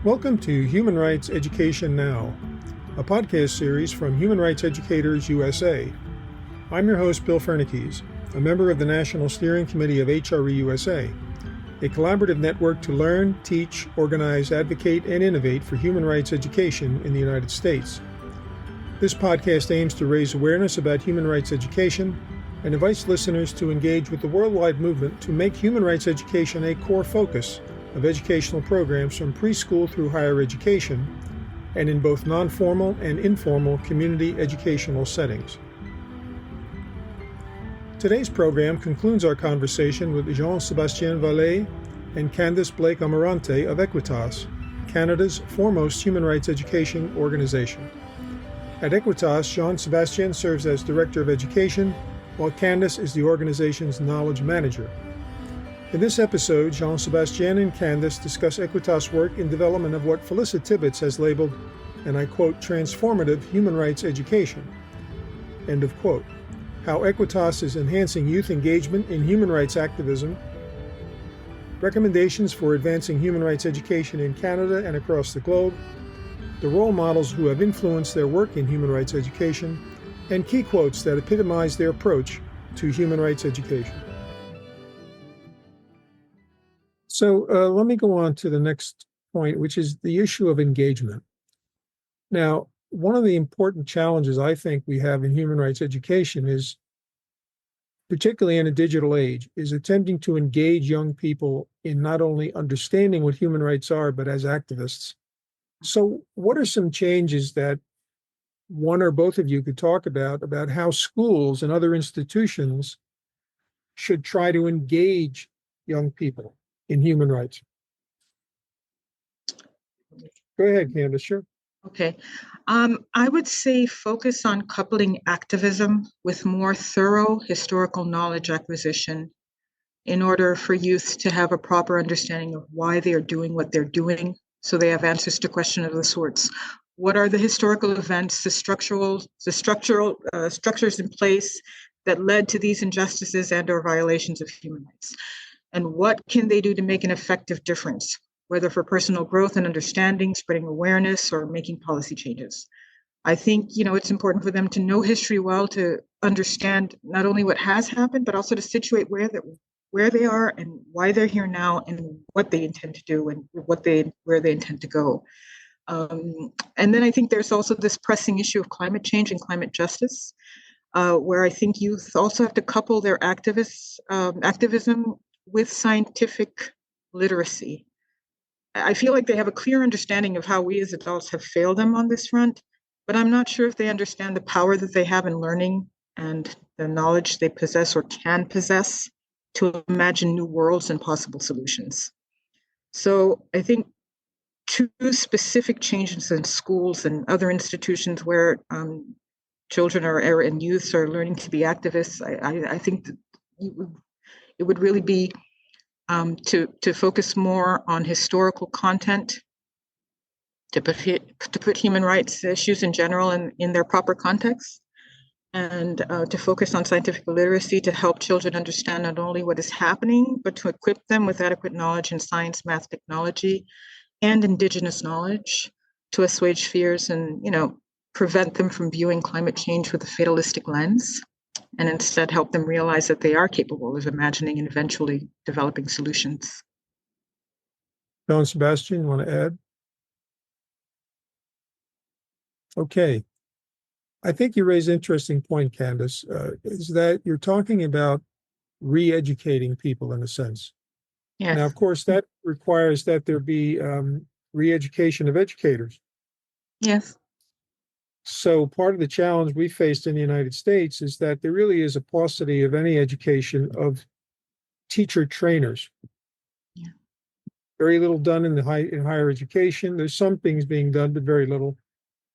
Welcome to Human Rights Education Now, a podcast series from Human Rights Educators USA. I'm your host, Bill Fernikes, a member of the National Steering Committee of HRE USA, a collaborative network to learn, teach, organize, advocate, and innovate for human rights education in the United States. This podcast aims to raise awareness about human rights education and invites listeners to engage with the worldwide movement to make human rights education a core focus of educational programs from preschool through higher education and in both non-formal and informal community educational settings. Today's program concludes our conversation with Jean-Sébastien Vallet and Candace Blake-Amarante of Equitas, Canada's foremost human rights education organization. At Equitas, Jean-Sébastien serves as Director of Education, while Candace is the organization's knowledge manager. In this episode, Jean-Sébastien and Candace discuss Equitas' work in development of what Felissa Tibbets has labeled, and I quote, transformative human rights education, end of quote. How Equitas is enhancing youth engagement in human rights activism, recommendations for advancing human rights education in Canada and across the globe, the role models who have influenced their work in human rights education, and key quotes that epitomize their approach to human rights education. So let me go on to the next point, which is the issue of engagement. Now, one of the important challenges I think we have in human rights education is, particularly in a digital age, is attempting to engage young people in not only understanding what human rights are, but as activists. So what are some changes that one or both of you could talk about how schools and other institutions should try to engage young people in human rights? Go ahead, Candace, sure. Okay. I would say focus on coupling activism with more thorough historical knowledge acquisition in order for youth to have a proper understanding of why they are doing what they're doing, so they have answers to questions of the sorts. What are the historical events, the structural structures in place that led to these injustices and or violations of human rights? And what can they do to make an effective difference, whether for personal growth and understanding, spreading awareness, or making policy changes? I think, it's important for them to know history well, to understand not only what has happened, but also to situate where they are and why they're here now and what they intend to do and where they intend to go. And then I think there's also this pressing issue of climate change and climate justice, where I think youth also have to couple their activism with scientific literacy. I feel like they have a clear understanding of how we as adults have failed them on this front, but I'm not sure if they understand the power that they have in learning and the knowledge they possess or can possess to imagine new worlds and possible solutions. So I think two specific changes in schools and other institutions where children and youths are learning to be activists, I think that it would really be to focus more on historical content, to put human rights issues in general in their proper context, and to focus on scientific literacy to help children understand not only what is happening, but to equip them with adequate knowledge in science, math, technology, and indigenous knowledge to assuage fears and, prevent them from viewing climate change with a fatalistic lens, and instead help them realize that they are capable of imagining and eventually developing solutions. Jean-Sébastien, you want to add? Okay. I think you raise an interesting point, Candace, is that you're talking about re-educating people in a sense. Yes. Now, of course, that requires that there be re-education of educators. Yes. So part of the challenge we faced in the United States is that there really is a paucity of any education of teacher trainers. Yeah. Very little done in higher education. There's some things being done, but very little.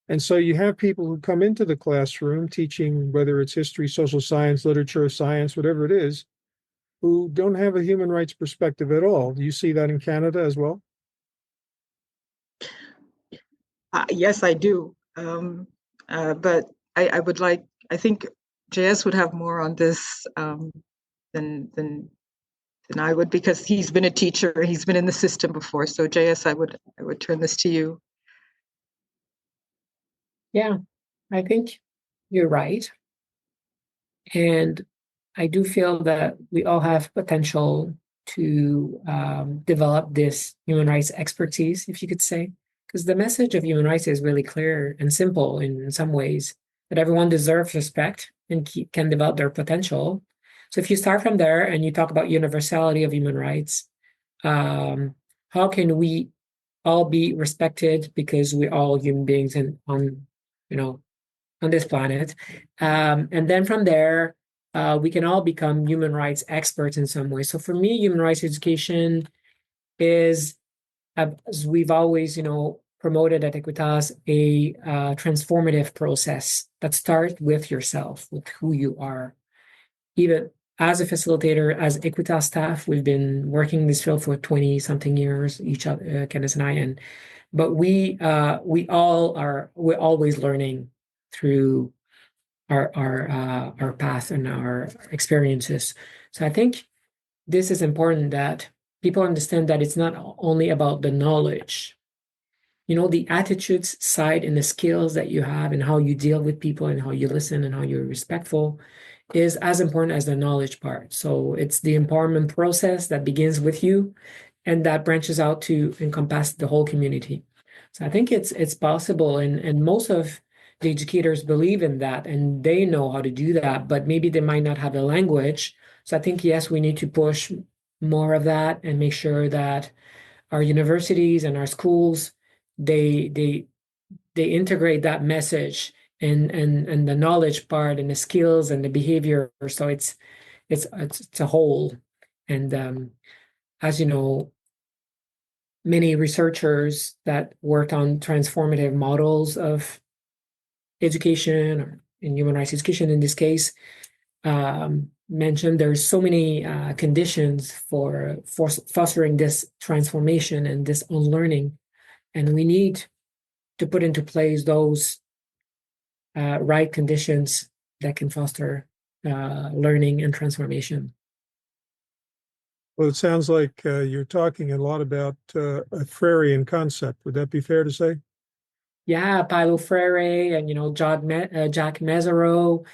And so you have people who come into the classroom teaching, whether it's history, social science, literature, science, whatever it is, who don't have a human rights perspective at all. Do you see that in Canada as well? Yes, I do. But I think JS would have more on this than And I would, because he's been a teacher, he's been in the system before. So JS, I would turn this to you. Yeah, I think you're right. And I do feel that we all have potential to develop this human rights expertise, if you could say, because the message of human rights is really clear and simple in some ways, that everyone deserves respect and can develop their potential. So if you start from there and you talk about universality of human rights, how can we all be respected because we're all human beings and you know, on this planet. And then from there, we can all become human rights experts in some way. So for me, human rights education is, as we've always, promoted at Equitas, a transformative process that starts with yourself, with who you are. Even as a facilitator, as Equitas staff, we've been working in this field for 20 something years, each other, Candace and I, but we're always learning through our path and our experiences. So I think this is important that people understand that it's not only about the knowledge, the attitudes side and the skills that you have and how you deal with people and how you listen and how you're respectful is as important as the knowledge part. So it's the empowerment process that begins with you and that branches out to encompass the whole community. So I think it's possible, and most of the educators believe in that and they know how to do that, but maybe they might not have the language. So I think, yes, we need to push more of that and make sure that our universities and our schools, they integrate that message and the knowledge part and the skills and the behavior. So it's a whole. And as you know, many researchers that worked on transformative models of education, or in human rights education in this case, mentioned there's so many conditions for fostering this transformation and this unlearning, and we need to put into place those right conditions that can foster learning and transformation. Well, it sounds like you're talking a lot about a Freirean concept. Would that be fair to say? Yeah, Paulo Freire and Jacques Mezirow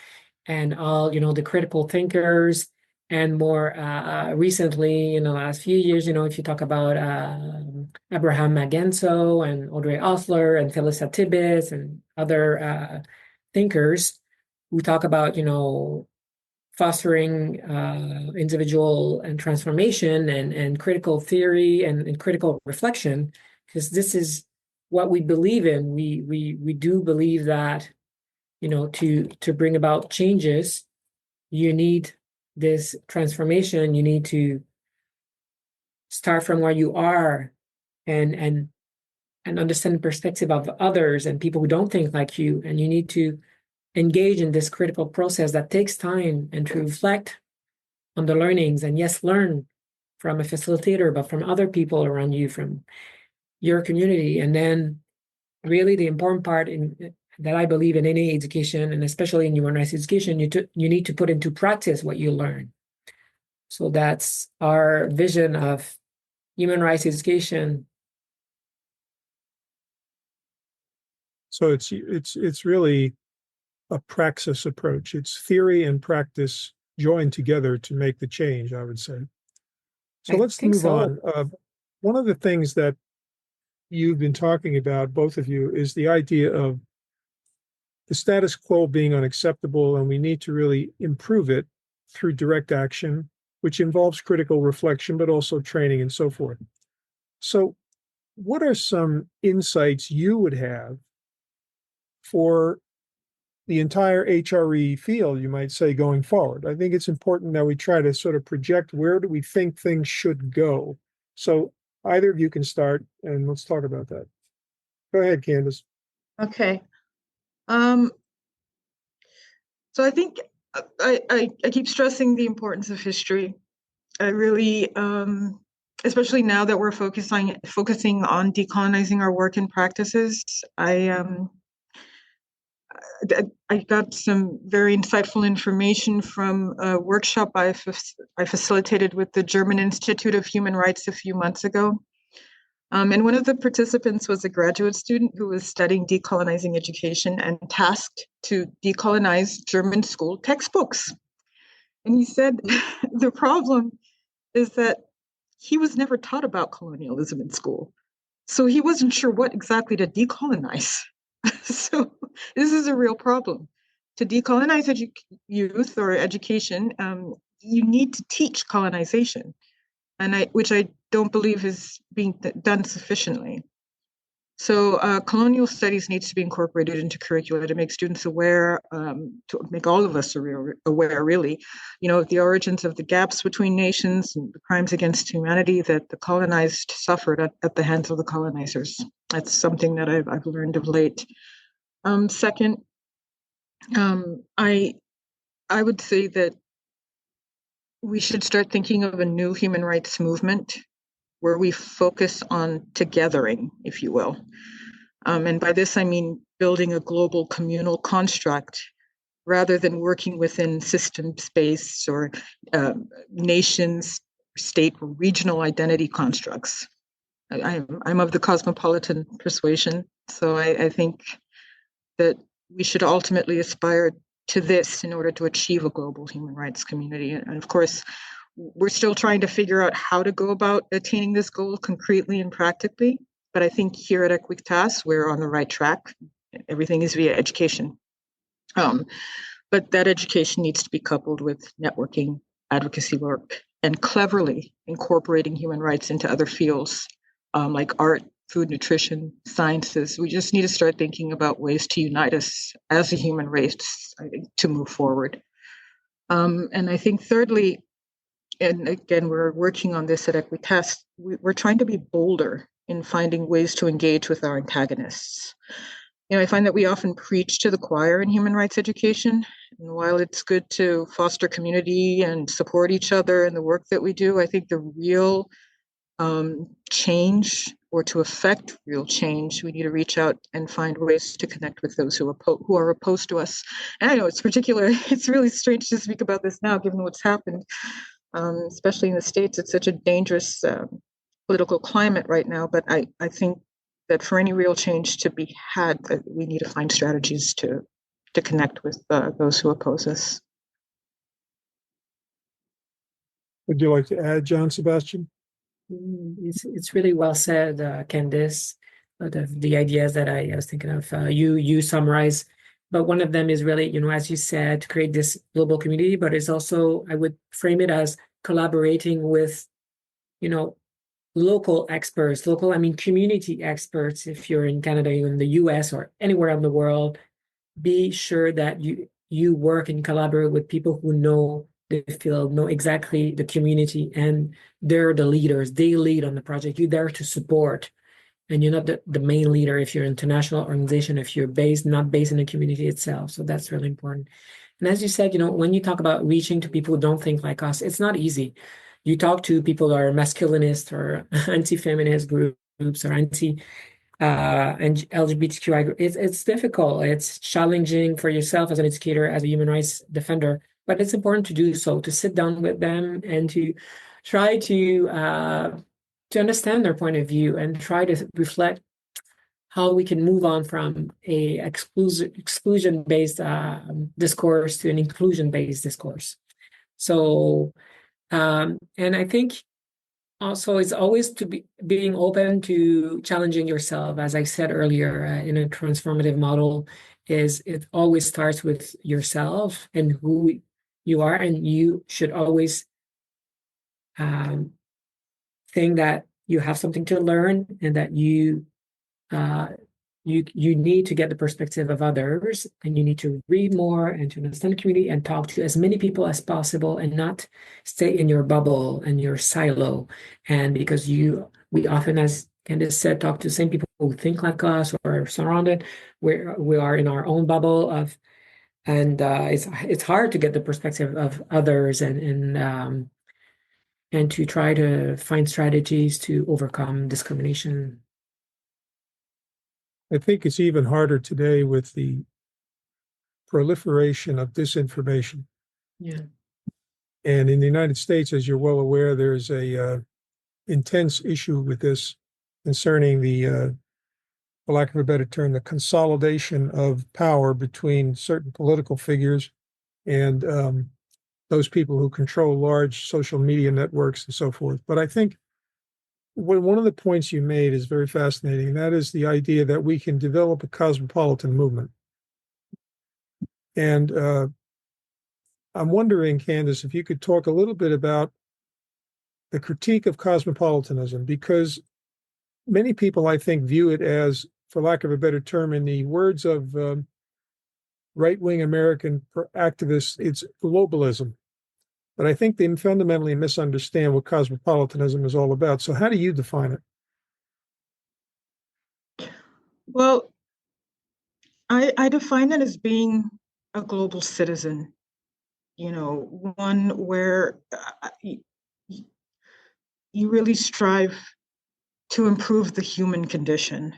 and all the critical thinkers, and more recently in the last few years, if you talk about Abraham Magenzo and Audrey Osler and Phyllis Tibbets and other thinkers who talk about fostering individual and transformation and critical theory and critical reflection, because this is what we believe in. We do believe that to bring about changes, you need this transformation. You need to start from where you are and understand the perspective of others and people who don't think like you, and you need to engage in this critical process that takes time and to reflect on the learnings, and yes, learn from a facilitator, but from other people around you, from your community. And then really the important part that I believe in any education, and especially in human rights education, you need to put into practice what you learn. So that's our vision of human rights education. So it's really a praxis approach. It's theory and practice joined together to make the change, I would say. So let's move on. One of the things that you've been talking about, both of you, is the idea of the status quo being unacceptable, and we need to really improve it through direct action, which involves critical reflection, but also training and so forth. So what are some insights you would have for the entire HRE field, you might say, going forward? I think it's important that we try to sort of project where do we think things should go. So either of you can start, and let's talk about that. Go ahead, Candace. Okay. So I think I keep stressing the importance of history. I really, especially now that we're focusing on decolonizing our work and practices, I got some very insightful information from a workshop I facilitated with the German Institute of Human Rights a few months ago. And one of the participants was a graduate student who was studying decolonizing education and tasked to decolonize German school textbooks. And he said the problem is that he was never taught about colonialism in school. So he wasn't sure what exactly to decolonize. So this is a real problem. To decolonize youth or education, you need to teach colonization, which I don't believe is being done sufficiently. So colonial studies needs to be incorporated into curricula to make students aware, to make all of us aware, really, of the origins of the gaps between nations and the crimes against humanity that the colonized suffered at the hands of the colonizers. That's something that I've learned of late. Second, I would say that we should start thinking of a new human rights movement where we focus on togethering, if you will. And by this, I mean building a global communal construct rather than working within system space or nations, state, or regional identity constructs. I'm of the cosmopolitan persuasion, so I think that we should ultimately aspire to this in order to achieve a global human rights community. And of course, we're still trying to figure out how to go about attaining this goal concretely and practically. But I think here at Equitas, we're on the right track. Everything is via education. But that education needs to be coupled with networking, advocacy work, and cleverly incorporating human rights into other fields like art, food, nutrition, sciences. We just need to start thinking about ways to unite us as a human race, I think, to move forward. And I think thirdly, and again, we're working on this at Equitas, we're trying to be bolder in finding ways to engage with our antagonists. I find that we often preach to the choir in human rights education. And while it's good to foster community and support each other in the work that we do, I think the real change, or to affect real change, we need to reach out and find ways to connect with those who are opposed to us. And I know it's really strange to speak about this now, given what's happened. Especially in the States, it's such a dangerous political climate right now. But I think that for any real change to be had, we need to find strategies to connect with those who oppose us. Would you like to add, Jean-Sébastien? It's really well said, Candace. The ideas that I was thinking of, you summarize. But one of them is really, as you said, to create this global community, but it's also, I would frame it as collaborating with, local experts, community experts. If you're in Canada, you're in the US or anywhere in the world, be sure that you work and collaborate with people who know the field, know exactly the community, and they're the leaders. They lead on the project. You're there to support. And you're not the main leader if you're an international organization, if you're not based in the community itself. So that's really important. And as you said, when you talk about reaching to people who don't think like us, it's not easy. You talk to people who are masculinist or anti-feminist groups or and LGBTQI groups. It's difficult. It's challenging for yourself as an educator, as a human rights defender. But it's important to do so, to sit down with them and to try to understand their point of view and try to reflect how we can move on from a exclusion-based discourse to an inclusion-based discourse. So, and I think also it's always to be being open to challenging yourself. As I said earlier, in a transformative model, it always starts with yourself and who you are, and you should always think that you have something to learn and that you need to get the perspective of others, and you need to read more and to understand the community and talk to as many people as possible and not stay in your bubble and your silo. And because we often, as Candace said, talk to the same people who think like us or are surrounded, we are in our own bubble and it's hard to get the perspective of others and to try to find strategies to overcome discrimination. I think it's even harder today with the proliferation of disinformation. Yeah. And in the United States, as you're well aware, there's a intense issue with this concerning the, for lack of a better term, the consolidation of power between certain political figures and those people who control large social media networks and so forth. But I think one of the points you made is very fascinating, and that is the idea that we can develop a cosmopolitan movement. And I'm wondering, Candace, if you could talk a little bit about the critique of cosmopolitanism, because many people, I think, view it as, for lack of a better term, in the words of right-wing American activists, it's globalism. But I think they fundamentally misunderstand what cosmopolitanism is all about. So how do you define it? Well, I define it as being a global citizen, one where you really strive to improve the human condition.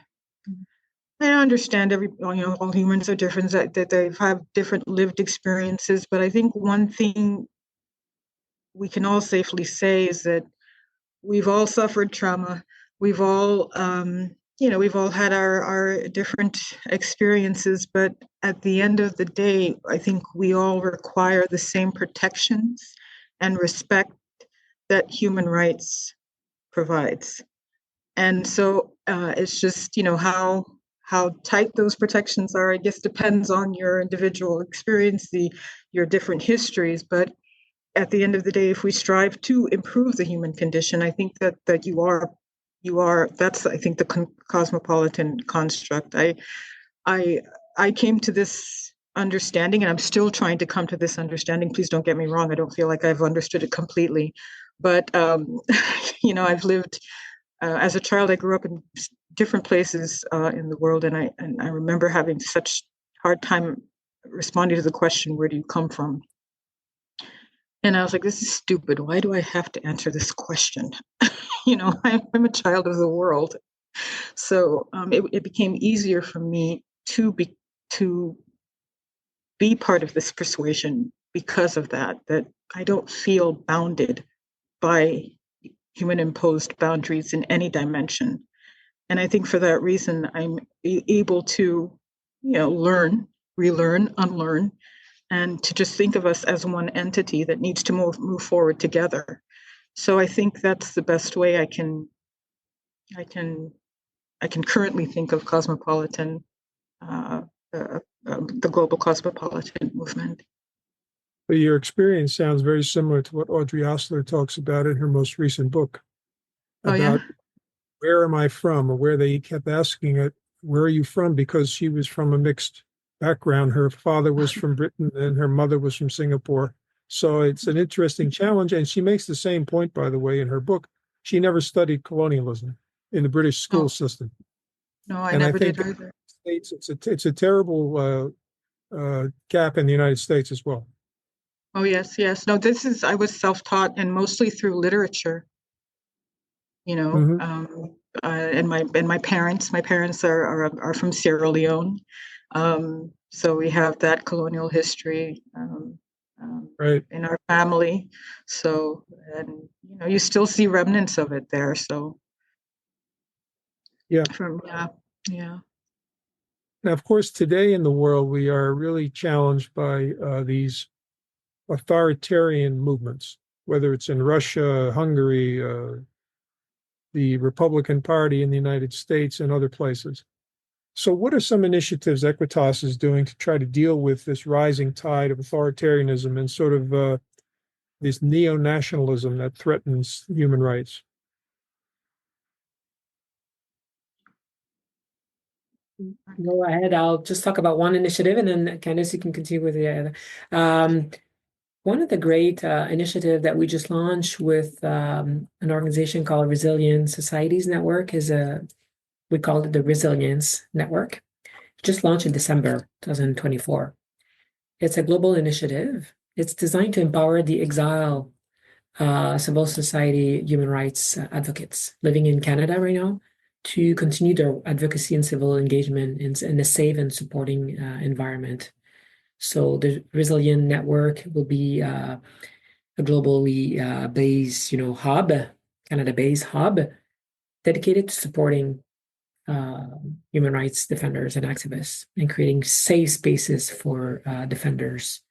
I understand all humans are different, that they have different lived experiences, but I think one thing we can all safely say is that we've all suffered trauma. We've all, we've all had our different experiences, but at the end of the day, I think we all require the same protections and respect that human rights provides. And so it's just, how tight those protections are, I guess, depends on your individual experience, your different histories. But at the end of the day, if we strive to improve the human condition, I think that that's, I think, the cosmopolitan construct. I came to this understanding, and I'm still trying to come to this understanding. Please don't get me wrong. I don't feel like I've understood it completely, but I've lived as a child. I grew up in different places in the world, and I remember having such hard time responding to the question, "Where do you come from?" And I was like, "This is stupid. Why do I have to answer this question?" I'm a child of the world, so it became easier for me to be part of this persuasion because of that I don't feel bounded by human imposed boundaries in any dimension. And I think for that reason, I'm able to, learn, relearn, unlearn, and to just think of us as one entity that needs to move forward together. So I think that's the best way I can currently think of cosmopolitan, the global cosmopolitan movement. But your experience sounds very similar to what Audrey Osler talks about in her most recent book about where am I from, or where they kept asking it, where are you from? Because she was from a mixed background. Her father was from Britain and her mother was from Singapore. So it's an interesting challenge. And she makes the same point, by the way, in her book. She never studied colonialism in the British school system. No, I never did either. It's a terrible gap in the United States as well. Oh, yes. No, I was self-taught, and mostly through literature, Mm-hmm. And my parents are from Sierra Leone. So we have that colonial history Right. in our family. So, and, you still see remnants of it there. So, Yeah. Yeah. Now, of course, today in the world, we are really challenged by these authoritarian movements, whether it's in Russia, Hungary, the Republican Party in the United States, and other places. So what are some initiatives Equitas is doing to try to deal with this rising tide of authoritarianism and sort of this neo-nationalism that threatens human rights? Go ahead. I'll just talk about one initiative, and then Candace, you can continue with the other. One of the great initiative that we just launched with an organization called Resilient Societies Network we call it the Resilience Network. Just launched in December 2024. It's a global initiative. It's designed to empower the exile civil society human rights advocates living in Canada right now to continue their advocacy and civil engagement in a safe and supporting environment. So the Resilient Network will be a globally based, hub, Canada-based hub, dedicated to supporting human rights defenders and activists and creating safe spaces for defenders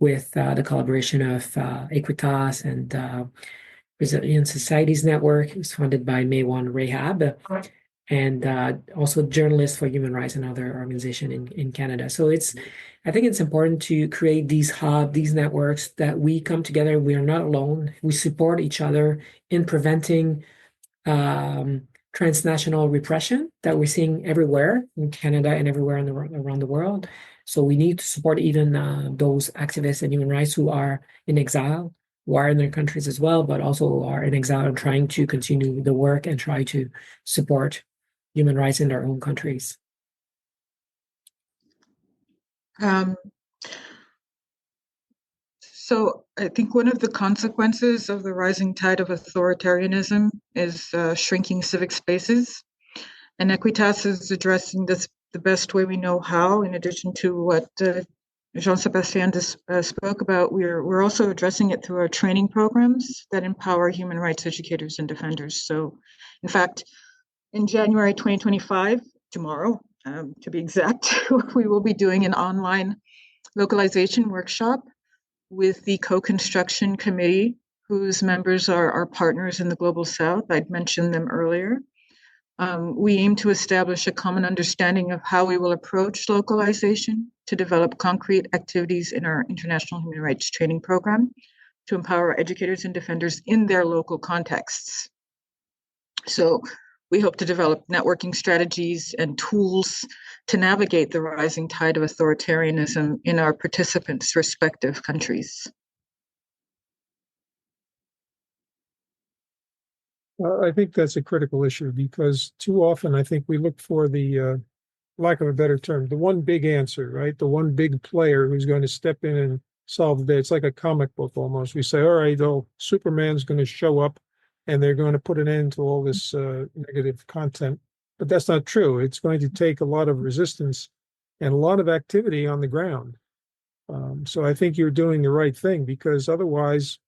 with the collaboration of Equitas and Resilient Societies Network. It was funded by May 1 Rahab, and also Journalists for Human Rights and other organization in Canada. So I think it's important to create these hubs, these networks, that we come together. We are not alone. We support each other in preventing transnational repression that we're seeing everywhere in Canada and everywhere around the world. So we need to support even those activists and human rights who are in exile, who are in their countries as well, but also are in exile and trying to continue the work and try to support human rights in their own countries. So I think one of the consequences of the rising tide of authoritarianism is shrinking civic spaces. And Equitas is addressing this the best way we know how, in addition to what Jean-Sébastien spoke about. We're also addressing it through our training programs that empower human rights educators and defenders. So, in fact, in January 2025, tomorrow, to be exact, we will be doing an online localization workshop with the Co-Construction Committee, whose members are our partners in the Global South. I'd mentioned them earlier. We aim to establish a common understanding of how we will approach localization to develop concrete activities in our international human rights training program to empower educators and defenders in their local contexts. So we hope to develop networking strategies and tools to navigate the rising tide of authoritarianism in our participants' respective countries. I think that's a critical issue because too often I think we look for the, lack of a better term, the one big answer, right? The one big player who's going to step in and solve the day. It's like a comic book almost. We say, all right, Superman's going to show up and they're going to put an end to all this negative content. But that's not true. It's going to take a lot of resistance and a lot of activity on the ground. So I think you're doing the right thing because otherwise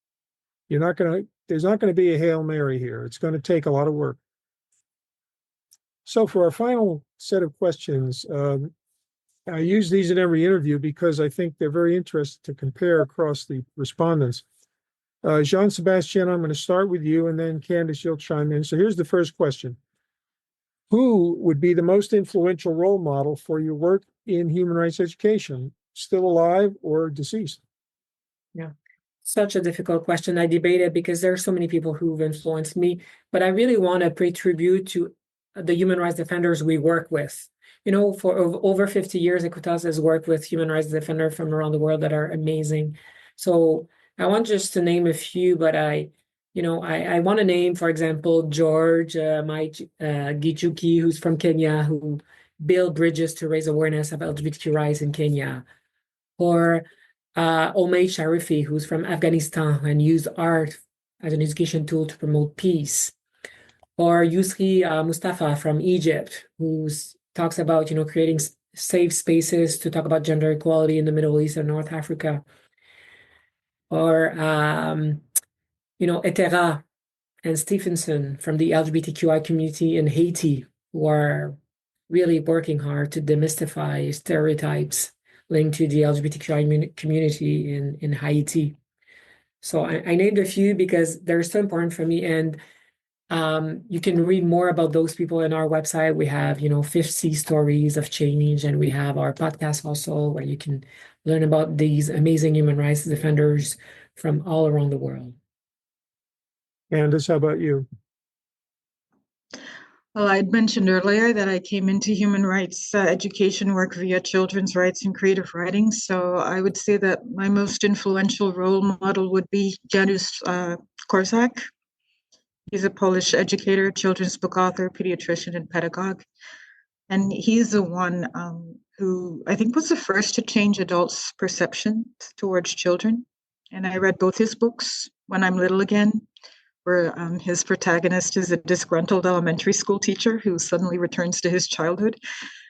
there's not going to be a Hail Mary here. It's going to take a lot of work. So for our final set of questions, I use these in every interview because I think they're very interesting to compare across the respondents. Jean-Sébastien, I'm going to start with you, and then Candace, you'll chime in. So here's the first question. Who would be the most influential role model for your work in human rights education, still alive or deceased? Yeah. Such a difficult question. I debate it because there are so many people who've influenced me, but I really want to pay tribute to the human rights defenders we work with. For over 50 years, Equitas has worked with human rights defenders from around the world that are amazing. So I want just to name a few, but I want to name, for example, George Gichuki, who's from Kenya, who built bridges to raise awareness of LGBTQ rights in Kenya, or Omay Sharifi, who's from Afghanistan and used art as an education tool to promote peace. Or Yusri Mustafa from Egypt, who talks about, creating safe spaces to talk about gender equality in the Middle East and North Africa. Or, Etera and Stephenson from the LGBTQI community in Haiti, who are really working hard to demystify stereotypes linked to the LGBTQI community in Haiti. So I named a few because they're so important for me. And you can read more about those people in our website. We have, 50 stories of change, and we have our podcast also where you can learn about these amazing human rights defenders from all around the world. Candace, how about you? Well, I'd mentioned earlier that I came into human rights education work via children's rights and creative writing. So I would say that my most influential role model would be Janusz Korczak. He's a Polish educator, children's book author, pediatrician, and pedagogue. And he's the one who I think was the first to change adults' perception towards children. And I read both his books, When I'm Little Again, where his protagonist is a disgruntled elementary school teacher who suddenly returns to his childhood,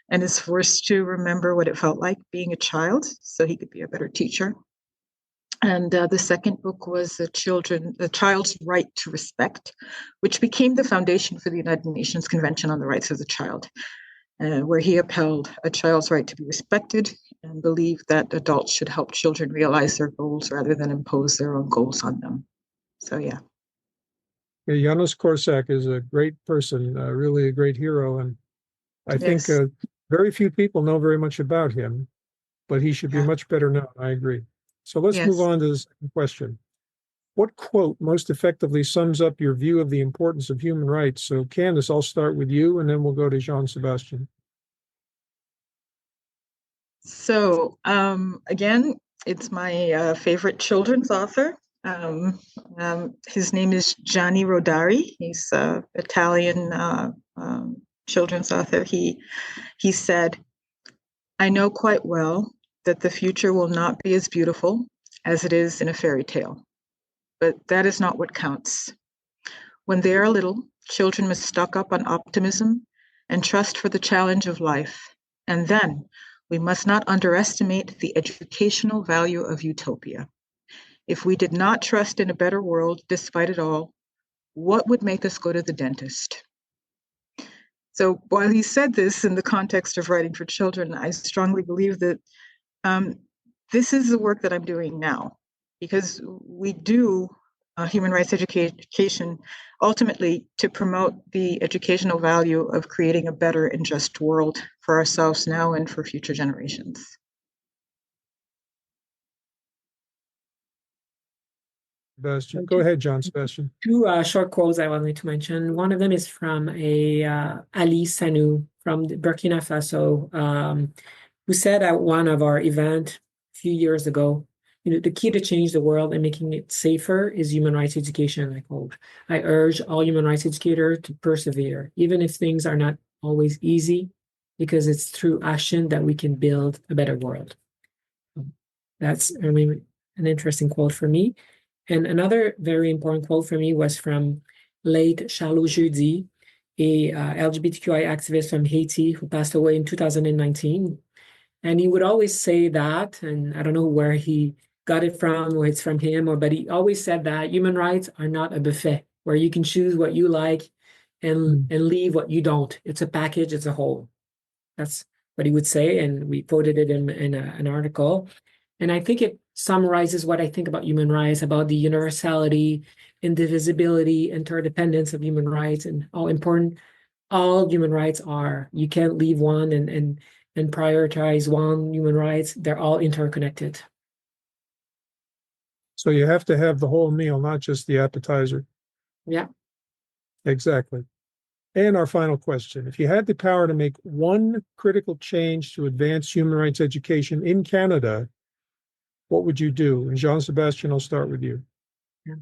and is forced to remember what it felt like being a child so he could be a better teacher. And the second book was The Child's Right to Respect, which became the foundation for the United Nations Convention on the Rights of the Child, where he upheld a child's right to be respected and believed that adults should help children realize their goals rather than impose their own goals on them. So, yeah. Janusz Korczak is a great person, really a great hero. And I think Yes. very few people know very much about him, but he should be Yeah. much better known. I agree. So let's move Yes. on to the second question. What quote most effectively sums up your view of the importance of human rights? So, Candace, I'll start with you, and then we'll go to Jean-Sébastien. So, again, it's my favorite children's author. His name is Gianni Rodari. He's an Italian children's author. He said, "I know quite well that the future will not be as beautiful as it is in a fairy tale, but that is not what counts. When they are little, children must stock up on optimism and trust for the challenge of life. And then we must not underestimate the educational value of utopia. If we did not trust in a better world despite it all, what would make us go to the dentist?" So while he said this in the context of writing for children, I strongly believe that this is the work that I'm doing now, because we do human rights education ultimately to promote the educational value of creating a better and just world for ourselves now and for future generations. Sebastian. Go ahead, Jean-Sébastien. Two short quotes I wanted to mention. One of them is from Aly Sanou from Burkina Faso, who said at one of our events a few years ago, the key to change the world and making it safer is human rights education. I quote, "I urge all human rights educators to persevere, even if things are not always easy, because it's through action that we can build a better world." That's really an interesting quote for me. And another very important quote for me was from late Charlot Jeudy, a LGBTQI activist from Haiti who passed away in 2019. And he would always say that, and I don't know where he got it from, or it's from him, but he always said that human rights are not a buffet where you can choose what you like and leave what you don't. It's a package, it's a whole. That's what he would say, and we quoted it in an article. And I think it summarizes what I think about human rights, about the universality, indivisibility, interdependence of human rights, and how important all human rights are. You can't leave one and prioritize one human rights. They're all interconnected. So you have to have the whole meal, not just the appetizer. Yeah. Exactly. And our final question. If you had the power to make one critical change to advance human rights education in Canada, what would you do? And Jean-Sébastien, I'll start with you. Yeah.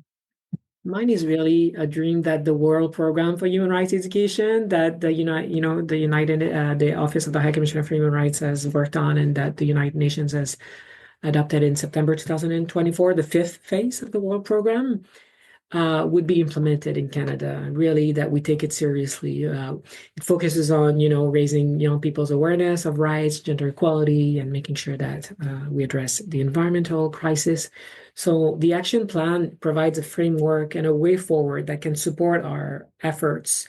Mine is really a dream that the World Program for Human Rights Education, that the the Office of the High Commissioner for Human Rights has worked on, and that the United Nations has adopted in September 2024, the fifth phase of the World Program, would be implemented in Canada. Really, that we take it seriously. It focuses on, raising young people's awareness of rights, gender equality, and making sure that we address the environmental crisis. So the action plan provides a framework and a way forward that can support our efforts,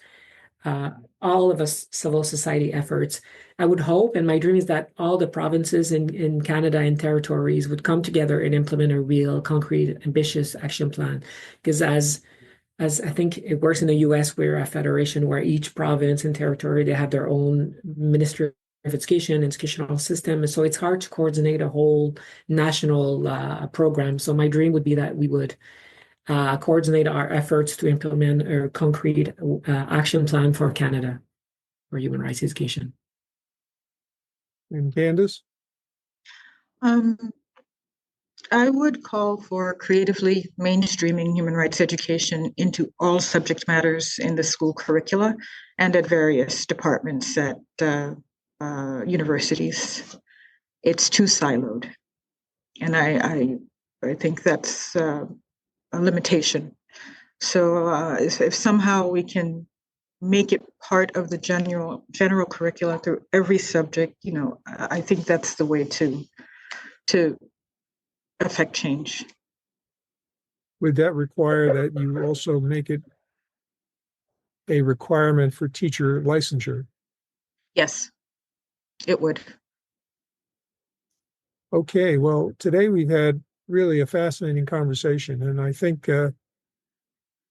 all of us civil society efforts. I would hope, and my dream is that all the provinces in Canada and territories would come together and implement a real, concrete, ambitious action plan. Because as I think it works in the US, we're a federation where each province and territory, they have their own Ministry of Education, educational system. And so it's hard to coordinate a whole national program. So my dream would be that we would coordinate our efforts to implement a concrete action plan for Canada for human rights education. And Candace? I would call for creatively mainstreaming human rights education into all subject matters in the school curricula and at various departments at universities. It's too siloed. And I think that's a limitation. So if somehow we can make it part of the general curriculum through every subject, I think that's the way to affect change. Would that require that you also make it a requirement for teacher licensure? Yes, it would. Okay, well, today we've had really a fascinating conversation, and I think there's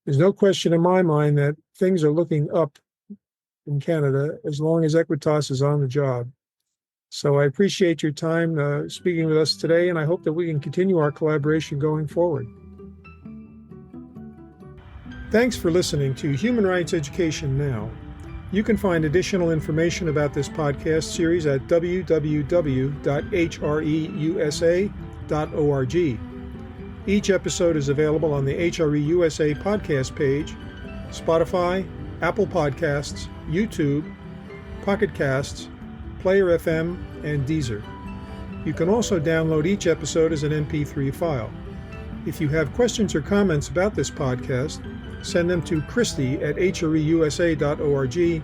no question in my mind that things are looking up in Canada as long as Equitas is on the job. So I appreciate your time speaking with us today, and I hope that we can continue our collaboration going forward. Thanks for listening to Human Rights Education Now. You can find additional information about this podcast series at www.hreusa.org. Each episode is available on the HRE USA podcast page, Spotify, Apple Podcasts, YouTube, Pocket Casts, Player FM, and Deezer. You can also download each episode as an MP3 file. If you have questions or comments about this podcast, send them to Christy at hreusa.org.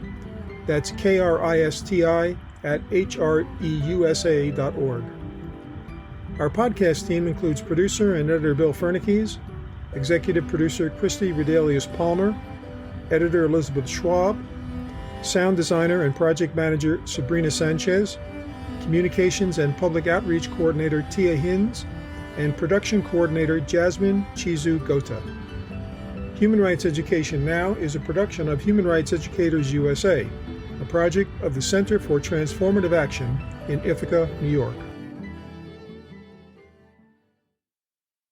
That's KRISTI@hreusa.org. Our podcast team includes producer and editor Bill Fernikes, executive producer Christy Redelius-Palmer, editor Elizabeth Schwab, sound designer and project manager Sabrina Sanchez, communications and public outreach coordinator Tia Hinz, and production coordinator Jasmine Chizu Gota. Human Rights Education Now is a production of Human Rights Educators USA, a project of the Center for Transformative Action in Ithaca, New York.